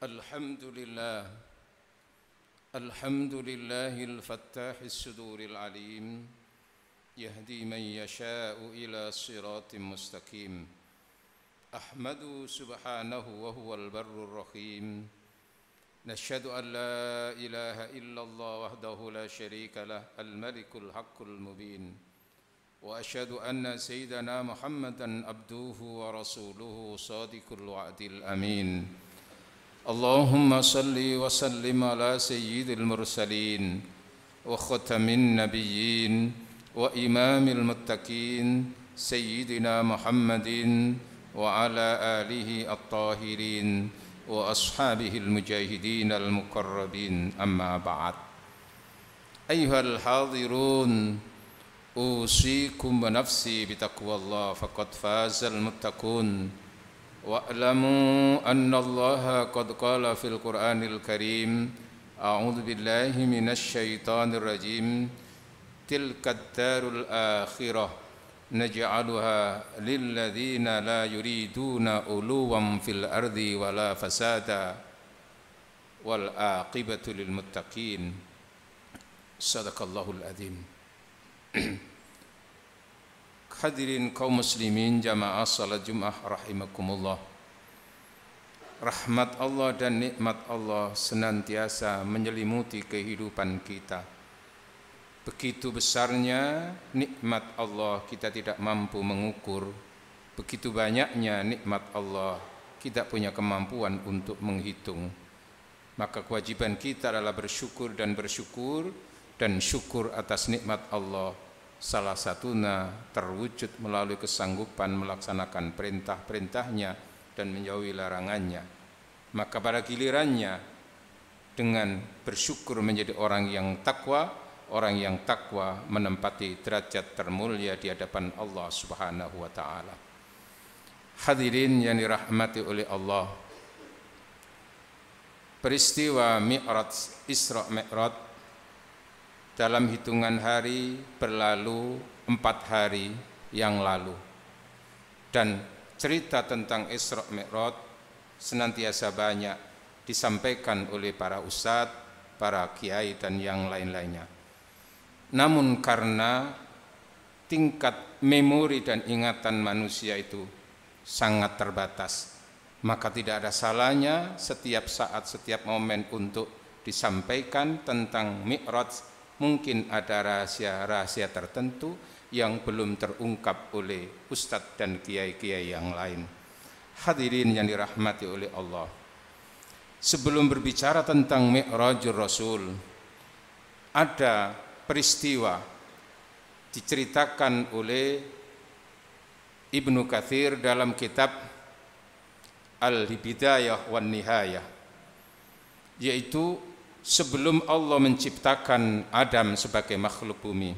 الحمد لله الحمد لله الفتاح الصدور العليم يهدي من يشاء إلى صراط مستقيم أحمد سبحانه وهو البر الرحيم نشهد أن لا إله إلا الله وحده لا شريك له الملك الحق المبين وأشهد أن سيدنا محمدا عبده ورسوله صادق الوعد الأمين اللهم صل وسلم على سيد المرسلين وختم النبيين وإمام المتقين سيدنا محمد وعلى آله الطاهرين وأصحابه المجاهدين المقربين أما بعد أيها الحاضرون أوصيكم ونفسي بتقوى الله فقد فاز المتقون واعلموا أن الله قد قال في القرآن الكريم أعوذ بالله من الشيطان الرجيم تلك الدار الآخرة نجعلها للذين لا يريدون علوا في الأرض ولا فسادا والعاقبة للمتقين صدق الله العظيم. Hadirin kaum muslimin jamaah salat Jumat rahimakumullah. Rahmat Allah dan nikmat Allah senantiasa menyelimuti kehidupan kita. Begitu besarnya nikmat Allah kita tidak mampu mengukur. Begitu banyaknya nikmat Allah kita punya kemampuan untuk menghitung. Maka kewajiban kita adalah bersyukur dan syukur atas nikmat Allah. Salah satunya terwujud melalui kesanggupan melaksanakan perintah-perintahnya dan menjauhi larangannya. Maka pada gilirannya dengan bersyukur menjadi orang yang takwa menempati derajat termulia di hadapan Allah Subhanahu wa taala. Hadirin yang dirahmati oleh Allah, peristiwa Mi'raj, Isra Mi'raj dalam hitungan hari berlalu 4 hari yang lalu, dan cerita tentang Isra Mi'raj senantiasa banyak disampaikan oleh para ustadz, para kiai dan yang lain-lainnya. Namun karena tingkat memori dan ingatan manusia itu sangat terbatas, maka tidak ada salahnya setiap saat, setiap momen untuk disampaikan tentang Mi'raj. Mungkin ada rahasia-rahasia tertentu yang belum terungkap oleh ustadz dan kiai-kiai yang lain. Hadirin yang dirahmati oleh Allah, sebelum berbicara tentang Mi'rajul Rasul, ada peristiwa diceritakan oleh Ibnu Katsir dalam kitab Al-Bidayah wan Nihayah, yaitu sebelum Allah menciptakan Adam sebagai makhluk bumi,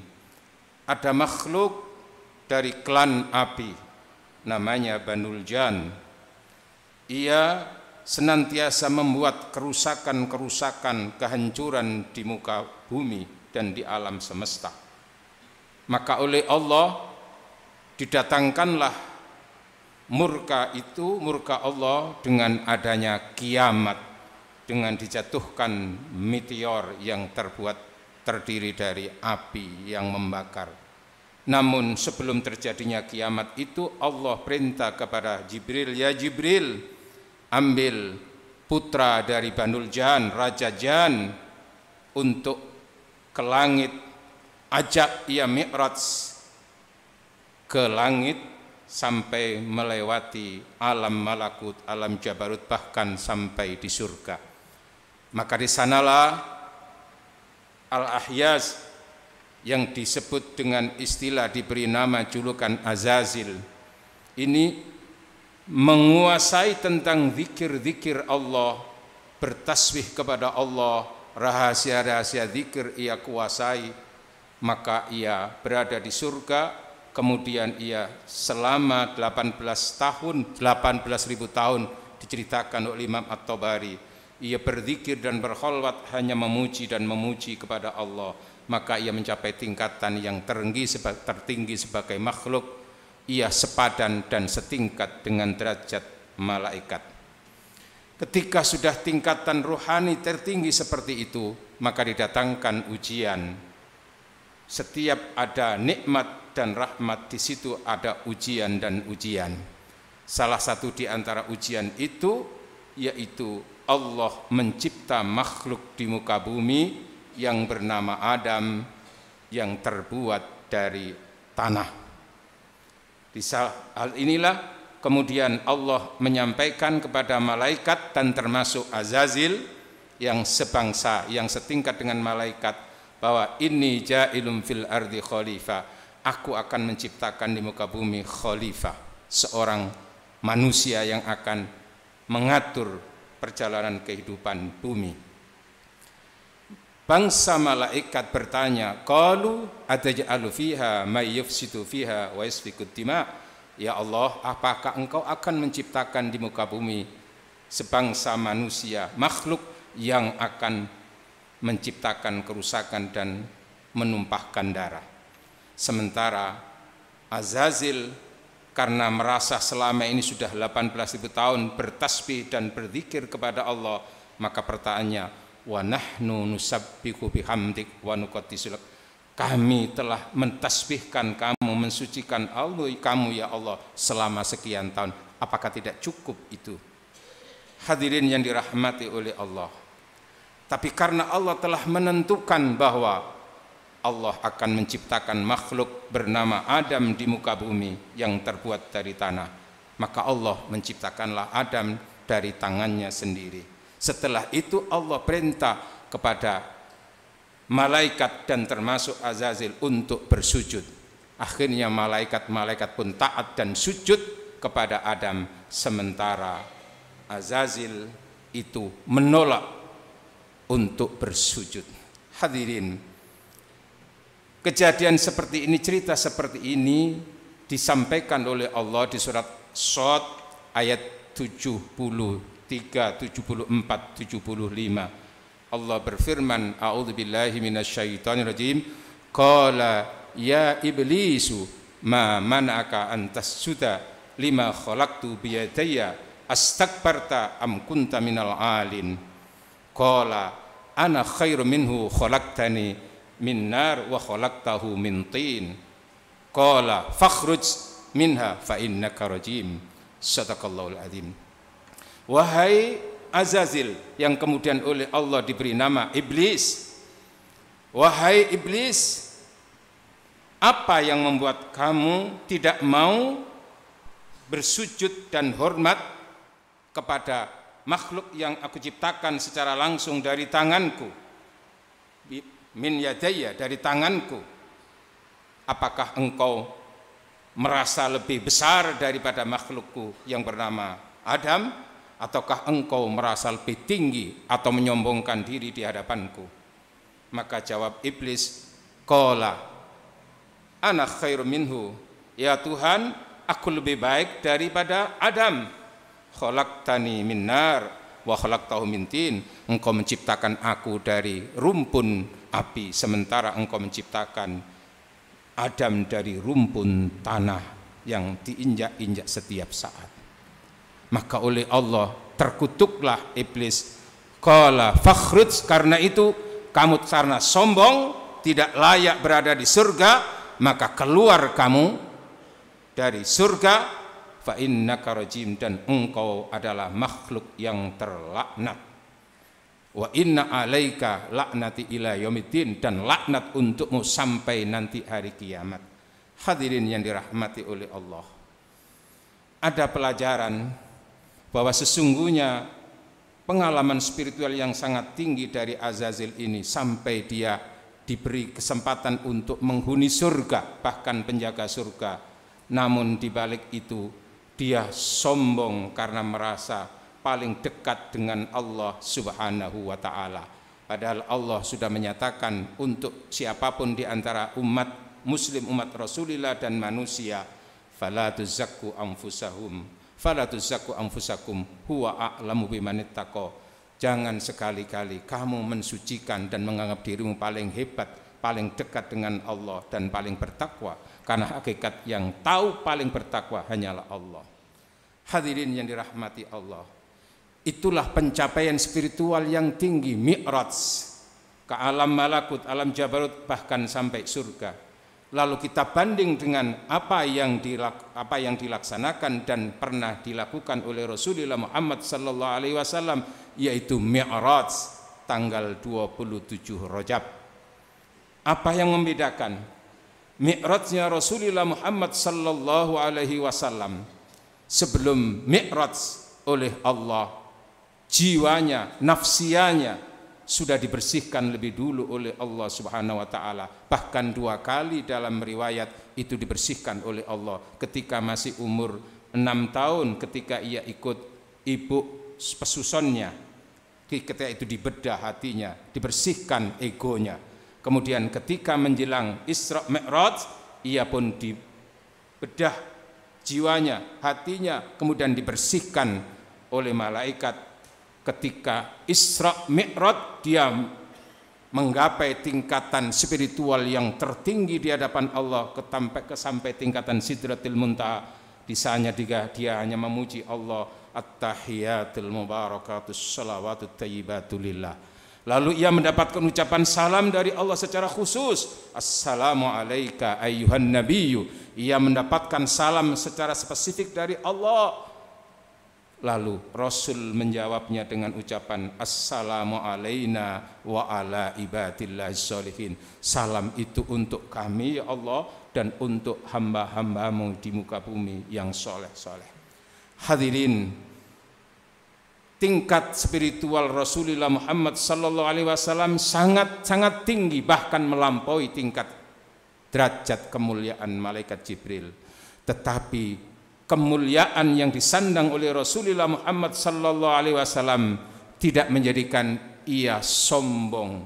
ada makhluk dari klan api namanya Banul Jan. Ia senantiasa membuat kerusakan-kerusakan, kehancuran di muka bumi dan di alam semesta. Maka oleh Allah didatangkanlah murka Allah dengan adanya kiamat, dengan dijatuhkan meteor yang terdiri dari api yang membakar. Namun sebelum terjadinya kiamat itu, Allah perintah kepada Jibril, ya Jibril, ambil putra dari Banul Jan, Raja Jan, untuk ke langit, ajak ia Mi'raj ke langit sampai melewati alam malakut, alam jabarut, bahkan sampai di surga. Maka di sanalah Al-Ahyaz yang disebut dengan istilah diberi nama julukan Azazil ini menguasai tentang zikir-zikir Allah, bertasbih kepada Allah, rahasia-rahasia zikir ia kuasai. Maka ia berada di surga, kemudian ia selama 18.000 tahun diceritakan oleh Imam At-Tabari, ia berzikir dan berkholwat hanya memuji dan memuji kepada Allah. Maka ia mencapai tingkatan yang tertinggi sebagai makhluk. Ia sepadan dan setingkat dengan derajat malaikat. Ketika sudah tingkatan rohani tertinggi seperti itu, maka didatangkan ujian. Setiap ada nikmat dan rahmat, di situ ada ujian dan ujian. Salah satu di antara ujian itu yaitu Allah mencipta makhluk di muka bumi yang bernama Adam, yang terbuat dari tanah. Di hal inilah kemudian Allah menyampaikan kepada malaikat dan termasuk Azazil yang sebangsa, yang setingkat dengan malaikat, bahwa inni ja'ilum fil ardi khalifah, aku akan menciptakan di muka bumi khalifah, seorang manusia yang akan mengatur perjalanan kehidupan bumi. Bangsa malaikat bertanya, qalu ataj'alu fiha may yufsidu fiha wa yasfikud dima. Ya Allah, apakah engkau akan menciptakan di muka bumi sebangsa manusia, makhluk yang akan menciptakan kerusakan dan menumpahkan darah? Sementara Azazil karena merasa selama ini sudah 18.000 tahun bertasbih dan berzikir kepada Allah, maka pertanyaannya, wa nahnu nusabbihu bihamdik wa nuqaddisu lak, kami telah mentasbihkan kamu, mensucikan Allah kamu ya Allah selama sekian tahun, apakah tidak cukup itu? Hadirin yang dirahmati oleh Allah, tapi karena Allah telah menentukan bahwa Allah akan menciptakan makhluk bernama Adam di muka bumi yang terbuat dari tanah, maka Allah menciptakanlah Adam dari tangannya sendiri. Setelah itu Allah perintah kepada malaikat dan termasuk Azazil untuk bersujud. Akhirnya malaikat pun taat dan sujud kepada Adam, sementara Azazil itu menolak untuk bersujud. Hadirin, kejadian seperti ini, cerita seperti ini disampaikan oleh Allah di surat Shad ayat 73, 74, 75. Allah berfirman, a'udzubillahi minasyaitonirrajim, qala ya iblisu ma mana'aka an tasjuda lima khalaqtu biyadayya astakbarta am kunta minal alin. Qala ana khairu minhu khalaqtani min nar wa khalaqtahu min tin. Qala fakhruj minha fa innaka rajim. Sadaqallahul azim. Wahai Azazil, yang kemudian oleh Allah diberi nama Iblis, wahai Iblis, apa yang membuat kamu tidak mau bersujud dan hormat kepada makhluk yang aku ciptakan secara langsung dari tanganku, min yadayya, dari tanganku? Apakah engkau merasa lebih besar daripada makhlukku yang bernama Adam? Ataukah engkau merasa lebih tinggi atau menyombongkan diri di hadapanku? Maka jawab Iblis, qala ana khairu minhu, ya Tuhan, aku lebih baik daripada Adam. Khalaqtani min nar wa khalaqtahu min tin, engkau menciptakan aku dari rumpun api, sementara engkau menciptakan Adam dari rumpun tanah yang diinjak-injak setiap saat. Maka oleh Allah terkutuklah Iblis. Qala fakhruj, karena itu kamu karena sombong tidak layak berada di surga, maka keluar kamu dari surga, fa innaka rajim, dan engkau adalah makhluk yang terlaknat. Wa inna alaika laknati ila yaumiddin, dan laknat untukmu sampai nanti hari kiamat. Hadirin yang dirahmati oleh Allah, ada pelajaran bahwa sesungguhnya pengalaman spiritual yang sangat tinggi dari Azazil ini, sampai dia diberi kesempatan untuk menghuni surga, bahkan penjaga surga. Namun dibalik itu dia sombong karena merasa paling dekat dengan Allah Subhanahu wa ta'ala. Padahal Allah sudah menyatakan untuk siapapun di antara umat muslim, umat Rasulullah dan manusia, fala tuzakku anfusahum fala tuzakku anfusakum huwa a'lamu bimanittaqo. Jangan sekali-kali kamu mensucikan dan menganggap dirimu paling hebat, paling dekat dengan Allah dan paling bertakwa, karena hakikat yang tahu paling bertakwa hanyalah Allah. Hadirin yang dirahmati Allah, Itulah pencapaian spiritual yang tinggi, mi'raj, ke alam malakut, alam jabarut, bahkan sampai surga. Lalu kita banding dengan apa yang dilaksanakan dan pernah dilakukan oleh Rasulullah Muhammad sallallahu alaihi wasallam, yaitu mi'raj tanggal 27 Rajab. Apa yang membedakan mi'rajnya Rasulullah Muhammad sallallahu alaihi wasallam? Sebelum mi'raj oleh Allah, jiwanya, nafsianya sudah dibersihkan lebih dulu oleh Allah Subhanahu wa taala. Bahkan 2 kali dalam riwayat itu dibersihkan oleh Allah. Ketika masih umur 6 tahun, ketika ia ikut ibu pesusunnya, ketika itu dibedah hatinya, dibersihkan egonya. Kemudian ketika menjelang Isra Mi'raj, ia pun dibedah jiwanya, hatinya, kemudian dibersihkan oleh malaikat. Ketika Isra Mi'raj, dia menggapai tingkatan spiritual yang tertinggi di hadapan Allah, sampai tingkatan Sidratil Muntaha. Di sana dia hanya memuji Allah, at-tahiyatul mubarakatus shalawatut thayyibatu lillah. Lalu ia mendapatkan ucapan salam dari Allah secara khusus, assalamu alayka ayyuhan nabiyyu. Ia mendapatkan salam secara spesifik dari Allah. Lalu Rasul menjawabnya dengan ucapan assalamu alaina wa ala ibadillahis sholihin. Salam itu untuk kami ya Allah dan untuk hamba-hambamu di muka bumi yang soleh-soleh. Hadirin, tingkat spiritual Rasulullah Muhammad sallallahu alaihi wasallam sangat tinggi, bahkan melampaui tingkat derajat kemuliaan malaikat Jibril. Tetapi kemuliaan yang disandang oleh Rasulullah Muhammad sallallahu alaihi wasallam tidak menjadikan ia sombong,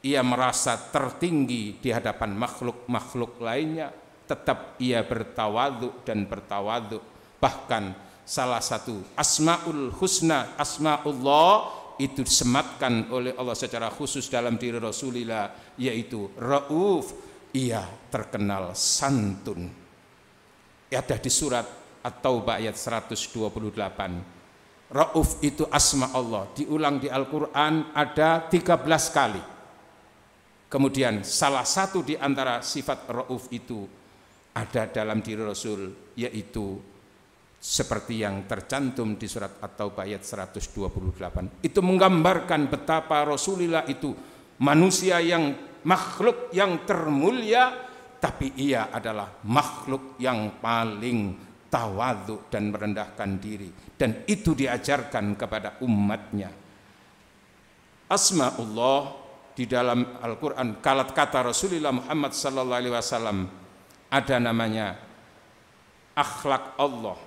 ia merasa tertinggi di hadapan makhluk-makhluk lainnya. Tetap ia bertawadhu dan bertawadhu. Bahkan salah satu asmaul husna, asmaullah, itu disematkan oleh Allah secara khusus dalam diri Rasulullah, yaitu Rauf. Ia terkenal santun. Ada di surat At-Taubah ayat 128. Rauf itu asma Allah, diulang di Al-Quran ada 13 kali. Kemudian salah satu di antara sifat Rauf itu ada dalam diri Rasul, yaitu seperti yang tercantum di surat At-Taubah ayat 128. Itu menggambarkan betapa Rasulullah itu manusia yang makhluk yang termulia, tapi ia adalah makhluk yang paling tawadhu dan merendahkan diri, dan itu diajarkan kepada umatnya. Asmaullah di dalam Al-Quran, kata Rasulullah Muhammad sallallahu alaihi wasallam, ada namanya akhlak Allah.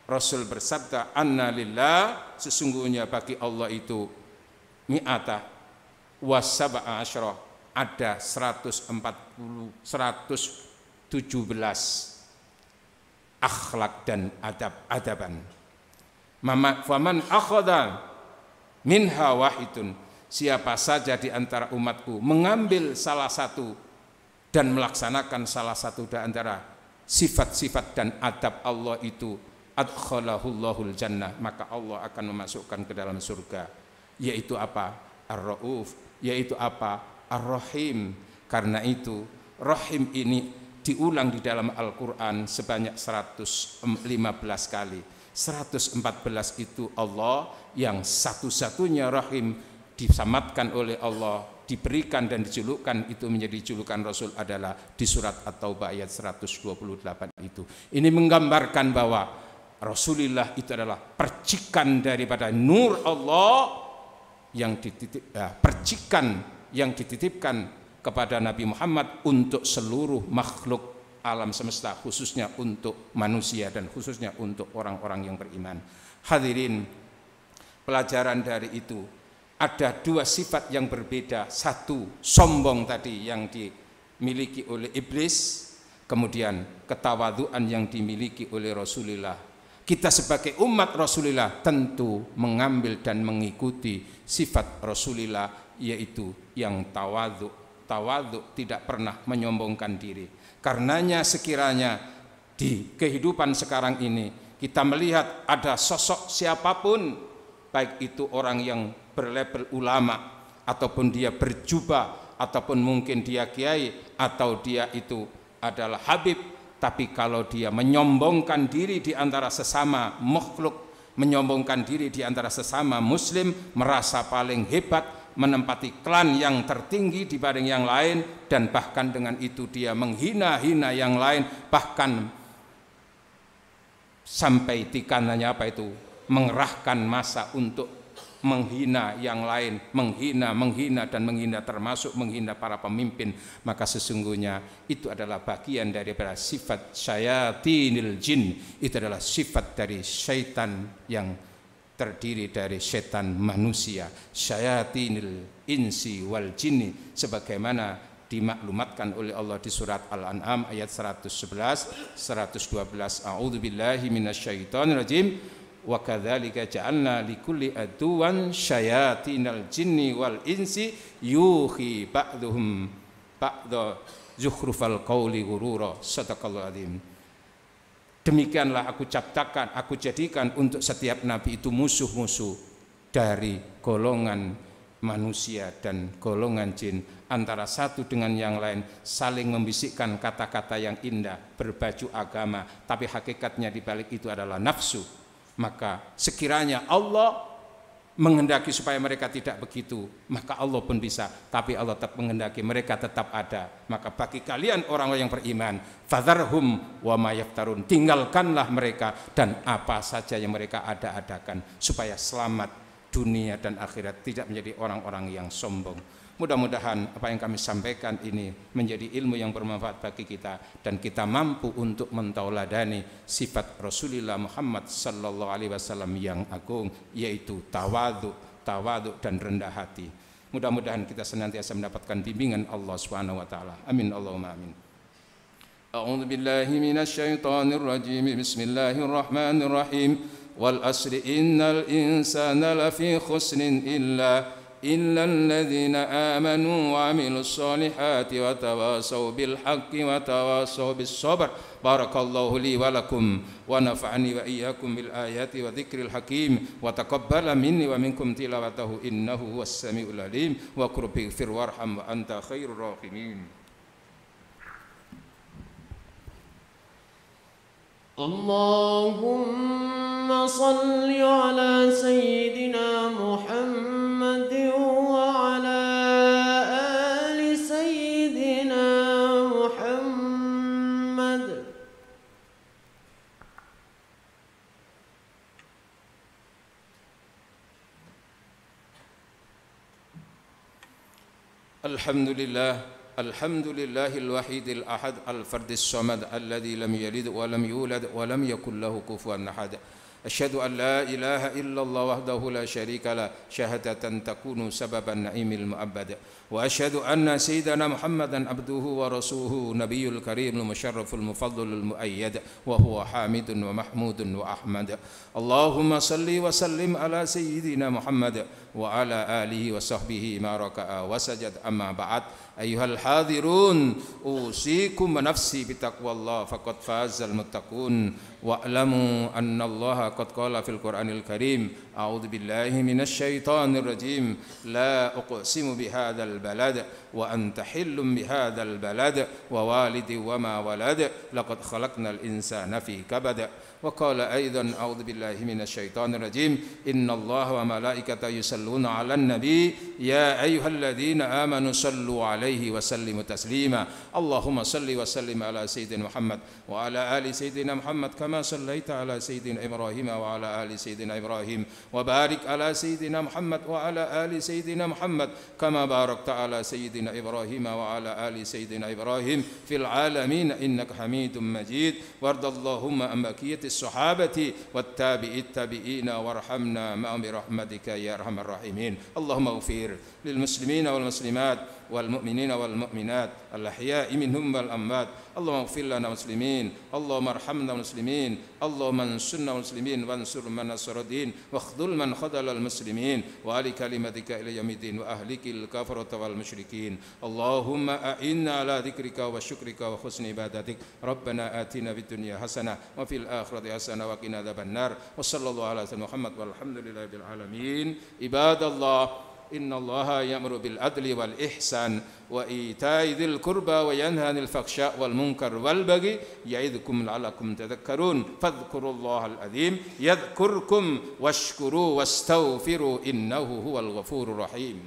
Rasul bersabda, anna lillah, sesungguhnya bagi Allah itu mi'ata wa sab'a asyra, ada 117 akhlak dan adab-adaban. Faman akhadha minha wahidun, siapa saja di antara umatku mengambil salah satu dan melaksanakan salah satu di antara sifat-sifat dan adab Allah itu, adkhalahullahul jannah, maka Allah akan memasukkan ke dalam surga. Yaitu apa? Ar-Rauf, yaitu apa? Ar-Rahim. Karena itu Rahim ini diulang di dalam Al-Quran sebanyak 115 kali. 114 itu Allah yang satu-satunya Rahim, disamatkan oleh Allah, diberikan dan dijulukkan itu menjadi julukan Rasul adalah di surat At-Taubah ayat 128 itu. Ini menggambarkan bahwa Rasulullah itu adalah percikan daripada nur Allah yang percikan yang dititipkan kepada Nabi Muhammad untuk seluruh makhluk alam semesta, khususnya untuk manusia dan khususnya untuk orang-orang yang beriman. Hadirin, pelajaran dari itu ada dua sifat yang berbeda. Satu, sombong tadi yang dimiliki oleh iblis, kemudian ketawaduan yang dimiliki oleh Rasulullah. Kita sebagai umat Rasulullah tentu mengambil dan mengikuti sifat Rasulullah, yaitu yang tawadhu. Tawadhu, tidak pernah menyombongkan diri. Karenanya sekiranya di kehidupan sekarang ini kita melihat ada sosok siapapun baik itu orang yang berlabel ulama, ataupun dia berjubah, ataupun mungkin dia kiai, atau dia itu adalah habib, tapi kalau dia menyombongkan diri di antara sesama makhluk, menyombongkan diri di antara sesama muslim, merasa paling hebat, menempati klan yang tertinggi dibanding yang lain, dan bahkan dengan itu dia menghina-hina yang lain, bahkan sampai tikanannya apa itu, mengerahkan massa untuk menghina yang lain, menghina dan menghina, termasuk menghina para pemimpin. Maka sesungguhnya itu adalah bagian daripada sifat syayatinil jin. Itu adalah sifat dari syaitan yang terdiri dari setan manusia, syayatinil insi wal jinni, sebagaimana dimaklumatkan oleh Allah di surat Al-An'am ayat 111, 112. A'udzubillahi minasyaitonir rajim. Wa kadzalika ja'alna likulli aduwan syayatinal jinni wal insi yuhi ba'dhum ba'dha zukhrufal qawli ghurura. Sadaqallahul azim. Demikianlah aku ciptakan, aku jadikan untuk setiap nabi itu musuh-musuh dari golongan manusia dan golongan jin, antara satu dengan yang lain saling membisikkan kata-kata yang indah, berbaju agama, tapi hakikatnya di balik itu adalah nafsu. Maka sekiranya Allah menghendaki supaya mereka tidak begitu, maka Allah pun bisa, tapi Allah tetap menghendaki mereka tetap ada. Maka bagi kalian orang-orang yang beriman, fadharhum wa ma yaftarun, tinggalkanlah mereka dan apa saja yang mereka ada-adakan, supaya selamat dunia dan akhirat, tidak menjadi orang-orang yang sombong. Mudah-mudahan apa yang kami sampaikan ini menjadi ilmu yang bermanfaat bagi kita, dan kita mampu untuk mentauladani sifat Rasulullah Muhammad sallallahu alaihi wasallam yang agung, yaitu tawadhu dan rendah hati. Mudah-mudahan kita senantiasa mendapatkan bimbingan Allah Subhanahu wa taala. Amin Allahumma amin. A'udzu billahi minasy syaithanir rajim. Bismillahirrahmanirrahim. Wal asri innal insana lafi khusrin illa الذين آمنوا وعملوا الصالحات وتواصوا بالحق وتواصوا بالصبر. بارك الله لي ولكم ونفعني وإياكم بالآيات وذكر الحكيم وتقبل مني ومنكم تلاوته إنه هو السميع العليم وقل اغفر وارحم وأنت خير الراحمين. اللهم صل على سيدنا محمد وعلى آل سيدنا محمد. الحمد لله الوحيد الأحد الفرد الصمد الذي لم يلد ولم يولد ولم يكن له كفوا أحد. أشهد أن لا إله إلا الله وحده لا شريك له شهادة تكون سبب النعيم المؤبد. وأشهد أن سيدنا محمدا عبده ورسوله نبي الكريم المشرف المفضل المؤيد وهو حامد ومحمود وأحمد. اللهم صل وسلم على سيدنا محمد وعلى آله وصحبه ما ركع وسجد. أما بعد أيها الحاضرون أوصيكم ونفسي بتقوى الله فقد فاز المتقون. واعلموا أن الله قد قال في القرآن الكريم أعوذ بالله من الشيطان الرجيم لا أقسم بهذا البلد وأنت حل بهذا البلد ووالد وما ولد لقد خلقنا الإنسان في كبد. وقال أيضا أعوذ بالله من الشيطان الرجيم إن الله وملائكته يصلون على النبي يا أيها الذين آمنوا صلوا عليه وسلموا تسليما. اللهم صل وسلم على سيدنا محمد وعلى آل سيدنا محمد كما صليت على سيدنا إبراهيم وعلى آل سيدنا إبراهيم وبارك على سيدنا محمد وعلى آل سيدنا محمد كما باركت على سيدنا إبراهيم وعلى آل سيدنا إبراهيم في العالمين إنك حميد مجيد. وارض اللهم عن بقية الصحابة والتابعين وارحمنا معهم برحمتك يا أرحم الراحمين. اللهم اغفر للمسلمين والمسلمات والمؤمنين والمؤمنات الأحياء منهم والأموات اللهم اغفر لنا مسلمين اللهم ارحمنا مسلمين اللهم انصرنا مسلمين وانصر من نصر الدين واخذل من خذل المسلمين وعلى كلمتك إلى يوم الدين وأهلك الكفرة والمشركين اللهم أعنا على ذكرك وشكرك وحسن عبادتك ربنا آتنا في الدنيا حسنة وفي الآخرة حسنة وقنا عذاب النار وصلى الله على سيدنا محمد والحمد لله رب العالمين عباد الله إن الله يأمر بالعدل والإحسان وإيتاء ذي القربى وينهى عن الفحشاء والمنكر والبغي يعظكم لعلكم تذكرون فاذكروا الله العظيم يذكركم واشكروه واستغفروا إنه هو الغفور الرحيم.